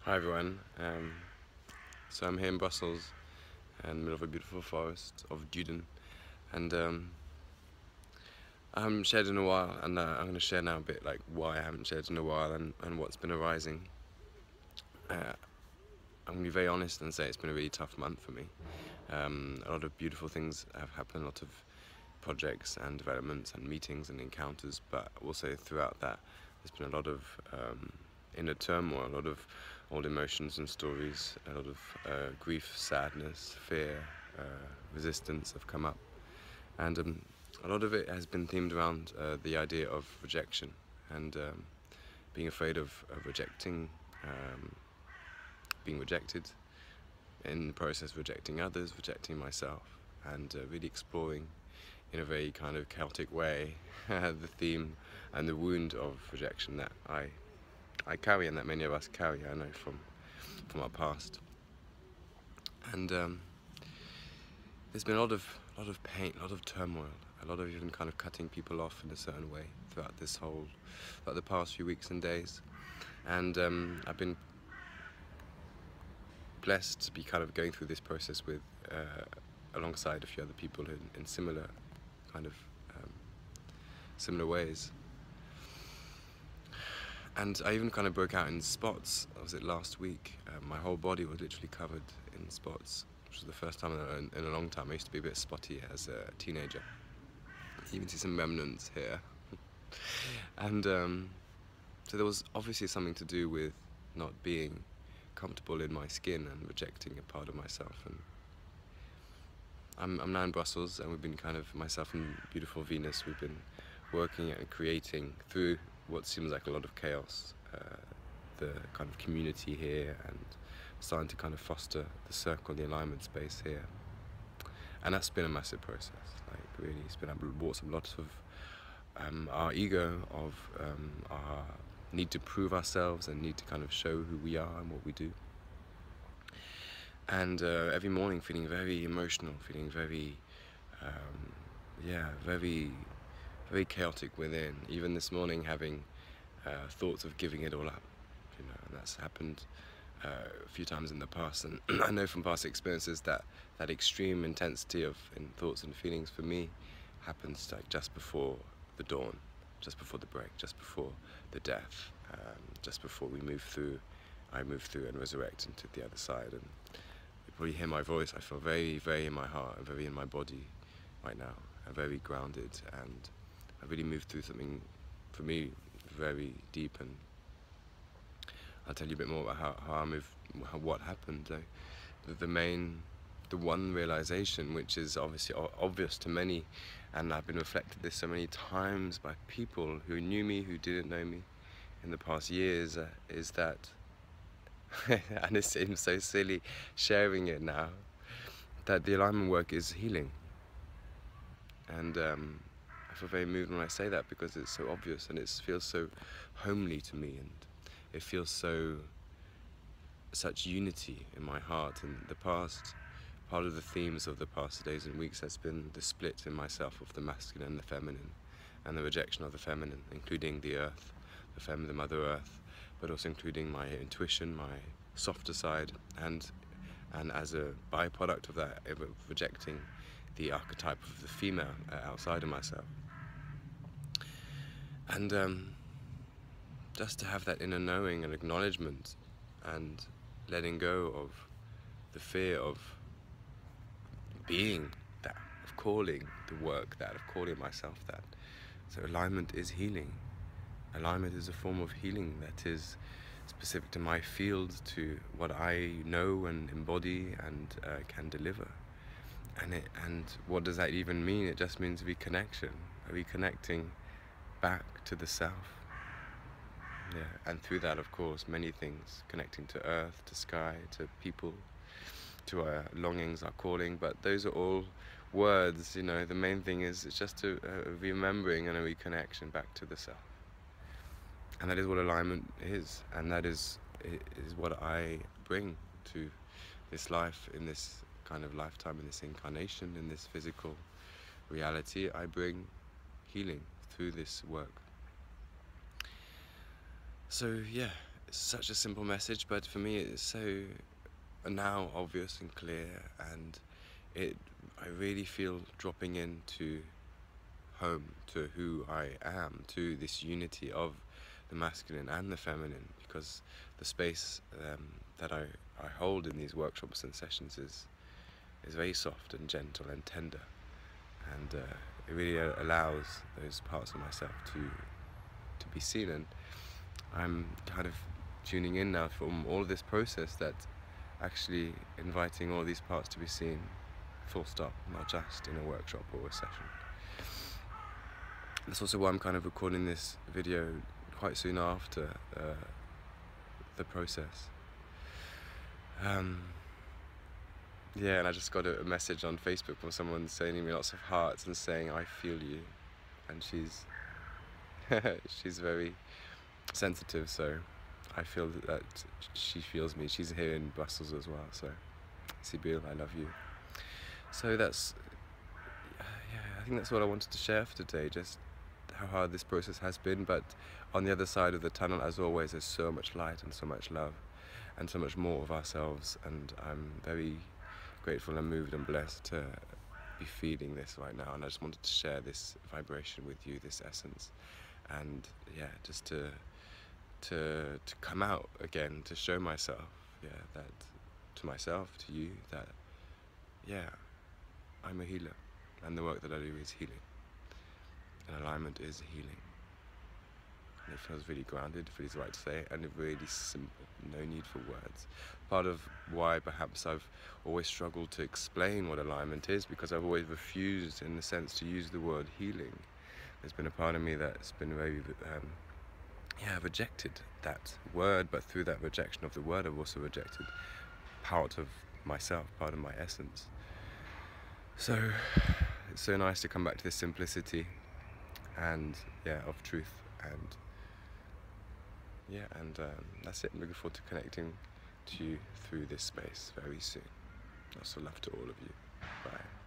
Hi everyone. So I'm here in Brussels, in the middle of a beautiful forest of Duden, and I haven't shared in a while, and I'm going to share now a bit like why I haven't shared in a while and what's been arising. I'm going to be very honest and say it's been a really tough month for me. A lot of beautiful things have happened, a lot of projects and developments and meetings and encounters, but also throughout that there's been a lot of inner turmoil, a lot of old emotions and stories, a lot of grief, sadness, fear, resistance have come up, and a lot of it has been themed around the idea of rejection and being afraid of rejecting, being rejected, in the process rejecting others, rejecting myself, and really exploring in a very kind of chaotic way the theme and the wound of rejection that I carry and that many of us carry, I know, from our past. And there's been a lot of pain, a lot of turmoil, a lot of even kind of cutting people off in a certain way throughout the past few weeks and days. And I've been blessed to be kind of going through this process with alongside a few other people in similar kind of similar ways. And I even kind of broke out in spots. Was it last week? My whole body was literally covered in spots, which was the first time in a long time. I used to be a bit spotty as a teenager. You can see some remnants here. And so there was obviously something to do with not being comfortable in my skin and rejecting a part of myself. And I'm now in Brussels, and we've been kind of, myself and beautiful Venus, we've been working and creating through what seems like a lot of chaos, the kind of community here, and starting to kind of foster the circle, the alignment space here. And that's been a massive process. Like really, it's been brought a lot of our ego, of our need to prove ourselves and need to kind of show who we are and what we do. And every morning feeling very emotional, feeling very, very chaotic within. Even this morning having thoughts of giving it all up, you know, and that's happened a few times in the past. And I know from past experiences that that extreme intensity of thoughts and feelings for me happens like just before the dawn, just before the break, just before the death, just before we move through, I move through and resurrect into the other side. And you probably hear my voice. I feel very, very in my heart and very in my body right now. I'm very grounded, and I really moved through something, for me, very deep. And I'll tell you a bit more about how I moved, what happened. The one realization, which is obviously obvious to many, and I've been reflected this so many times by people who knew me, who didn't know me in the past years, is that, and it seems so silly sharing it now, that the alignment work is healing. And I feel very moved when I say that, because it's so obvious and it feels so homely to me, and it feels such unity in my heart. And the past, part of the themes of the past days and weeks has been the split in myself of the masculine and the feminine, and the rejection of the feminine, including the earth, the Mother Earth, but also including my intuition, my softer side, and as a byproduct of that, rejecting the archetype of the female outside of myself. And just to have that inner knowing and acknowledgement, and letting go of the fear of being that, of calling the work that, of calling myself that. So alignment is healing. Alignment is a form of healing that is specific to my field, to what I know and embody and can deliver. And what does that even mean? It just means reconnection, reconnecting back to the self. Yeah, and through that, of course, many things, connecting to earth, to sky, to people, to our longings, our calling. But those are all words, you know. The main thing is it's just a remembering and a reconnection back to the self. And that is what alignment is, and that is what I bring to this life, in this kind of lifetime, in this incarnation, in this physical reality. I bring healing through this work. So yeah, such a simple message, but for me it's so now obvious and clear, and I really feel dropping into home, to who I am, to this unity of the masculine and the feminine, because the space that I hold in these workshops and sessions is very soft and gentle and tender, and it really allows those parts of myself to be seen. And I'm kind of tuning in now from all of this process, that actually inviting all these parts to be seen, full stop, not just in a workshop or a session. That's also why I'm kind of recording this video quite soon after the process. Yeah, and I just got a message on Facebook from someone sending me lots of hearts and saying, "I feel you," and she's she's very sensitive, so I feel that she feels me. She's here in Brussels as well, so Sibyl, I love you. So that's, yeah, I think that's what I wanted to share for today, just how hard this process has been, but on the other side of the tunnel, as always, there's so much light and so much love and so much more of ourselves, and I'm very grateful and moved and blessed to be feeling this right now, and I just wanted to share this vibration with you, this essence, and yeah, just to come out again, to show myself, yeah, that to myself, to you, that yeah, I'm a healer, and the work that I do is healing, and alignment is healing. And it feels really grounded, it feels right to say, and really simple, no need for words. Part of why perhaps I've always struggled to explain what alignment is, because I've always refused, in a sense, to use the word healing. There's been a part of me that's been very rejected that word, but through that rejection of the word, I've also rejected part of myself, part of my essence. So it's so nice to come back to this simplicity and of truth, and that's it. I'm looking forward to connecting to you through this space very soon. Lots of love to all of you. Bye.